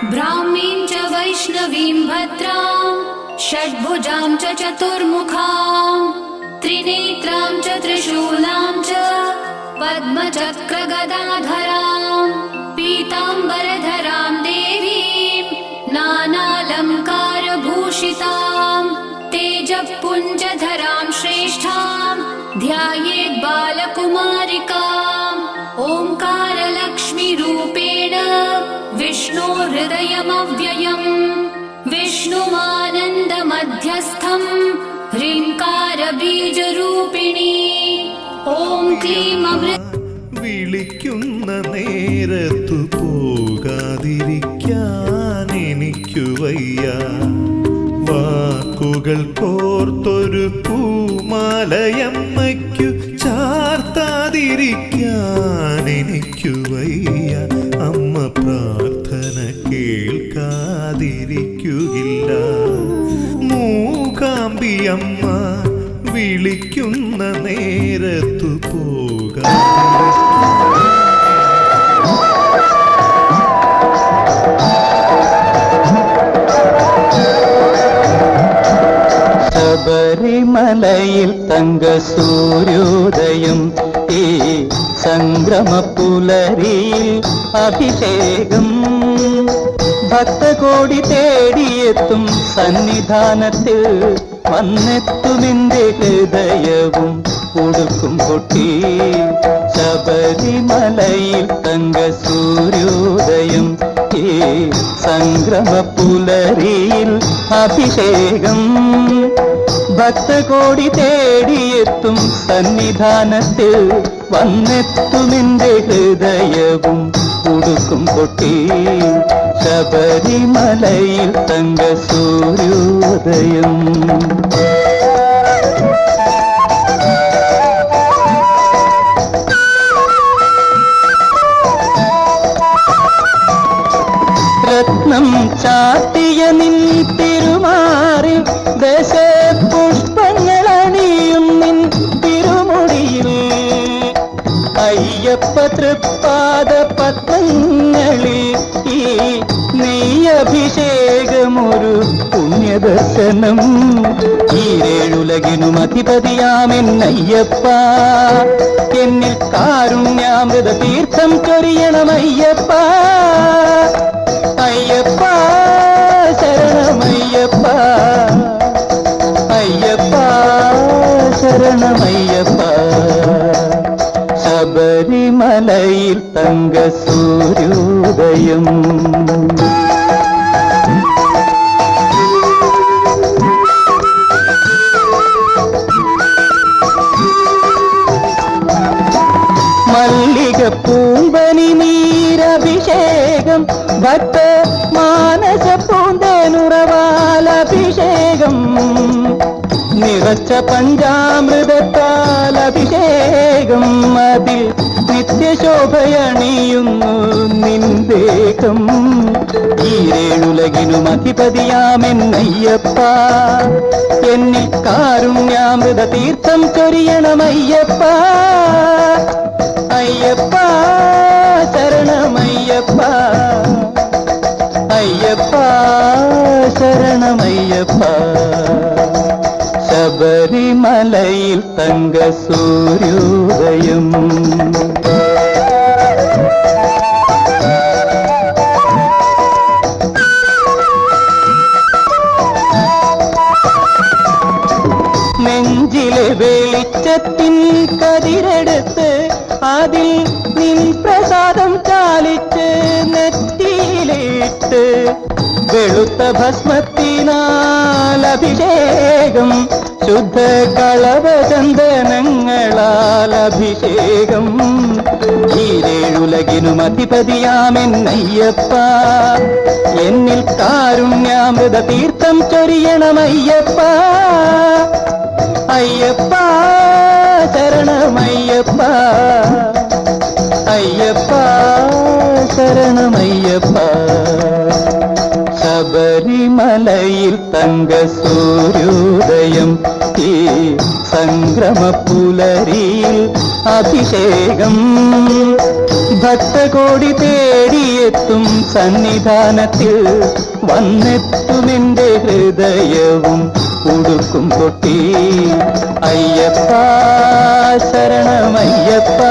ब्राह्मीं च वैष्णवीं भद्रां षड्भुजां च चतुर्मुखां त्रिनेत्रां च त्रिशूलां च पद्मचक्रगदाधरां पीताम्बरधरां देवीं नानालङ्कारभूषितां तेजःपुञ्जधरां श्रेष्ठां ध्यायेत् बालकुमारिकाम् ओंकारलक्ष्मीरूपेण विष्णोर्हृदयमव्ययम् विष्णुमानन्दमध्यस्थम् ह्रीङ्कारबीजरूपिणी ॐ क्लीं अमृत വിളിക്കുന്ന നേരത്തു പോകാതിരിക്കാൻ എനിക്കു വയ്യ. വാക്കുകൾ കോർത്തൊരു പൂമാലയമ്മയ്ക്കു ചാർത്താതിരിക്കാൻ എനിക്കു വയ്യ. അമ്മ പ്രാർത്ഥന കേൾക്കാതിരിക്കുകയില്ല. മൂകാംബിയമ്മ വിളിക്കുന്ന നേരത്തു ശബരിമലയിൽ തങ്ക സൂര്യോദയം ഈ സംക്രമപ്പുലരിയിൽ അഭിഷേകം ഭക്തകോടി തേടിയെത്തും സന്നിധാനത്തിൽ വന്നെത്തുമെന്റെ ഹൃദയവും ഉടുക്കും പൊട്ടി. ശബരിമലയിൽ തങ്ക സൂര്യോദയം ഈ സംക്രമപ്പുലരിയിൽ അഭിഷേകം ഭക്തകോടി തേടിയെത്തും സന്നിധാനത്തിൽ വന്നെത്തുമെന്റെ ഹൃദയവും ഉടുക്കും പൊട്ടി. ശബരിമലയിൽ തങ്ക സൂര്യോദയം. രത്നം ചാത്തിയ നിൻ തിരുമാറിൽ ദശപുഷ്പങ്ങളണിയും നിൻ തിരുമുടിയിൽ അയ്യപ്പ തൃപ്പാദ പത്മങ്ങളിൽ ഈ നെയ്യഭിഷേകമൊരു പുണ്യദർശനം. ഈരേഴുലകിനും അധിപതിയാമെന്നയ്യപ്പ എന്നിൽ കാരുണ്യാമൃത തീർത്ഥം ചൊരിയണമയ്യപ്പ. അയ്യപ്പ ശരണമയ്യപ്പ, അയ്യപ്പ ശരണമയ്യപ്പ. ശബരിമലയിൽ തങ്ക സൂര്യോദയം. മല്ലിക പൂമ്പനി നീരഭിഷേകം ഭക്ത മാനസ പൂന്തനുറവാലഭിഷേകം നിറച്ച പഞ്ചാമൃതത്താൽ അഭിഷേകം അതിൽ നിത്യശോഭയണിയുന്നു നിന്ദേഹം. ഈരേഴുലകിനും അധിപതിയാമെന്നയ്യപ്പ എന്നിൽ കാരുണ്യാമൃത തീർത്ഥം ചൊരിയണമയ്യപ്പ. അയ്യപ്പ ശരണമയ്യപ്പ, അയ്യപ്പ ശരണമയ്യപ്പ. ശബരിമലയിൽ തങ്ക സൂര്യോദയം. നെഞ്ചിലെ വെളിച്ചത്തിൻ കതിരെടുത്ത് അതിൽ നിൻ പ്രസാദം ചാലിച്ച് നെറ്റിയിലിട്ട് വെളുത്ത ഭസ്മത്തിനാൽ അഭിഷേകം ശുദ്ധ കളവചന്ദനങ്ങളാൽ അഭിഷേകം. ഈരേഴുലകിനും അധിപതിയാമെന്നയ്യപ്പ എന്നിൽ കാരുണ്യാമൃത തീർത്ഥം ചൊരിയണമയ്യപ്പ. അയ്യപ്പ ശരണമയ്യപ്പ, അയ്യപ്പ ശരണമയ്യപ്പ. ശബരിമലയിൽ തങ്ക സൂര്യോദയം ഈ സംക്രമപ്പുലരിയിൽ അഭിഷേകം ഭക്തകോടി തേടിയെത്തും സന്നിധാനത്തിൽ വന്നെത്തുമെന്റെ ഹൃദയവും ഉടുക്കും കൊട്ടി. അയ്യപ്പ ശരണമയ്യപ്പ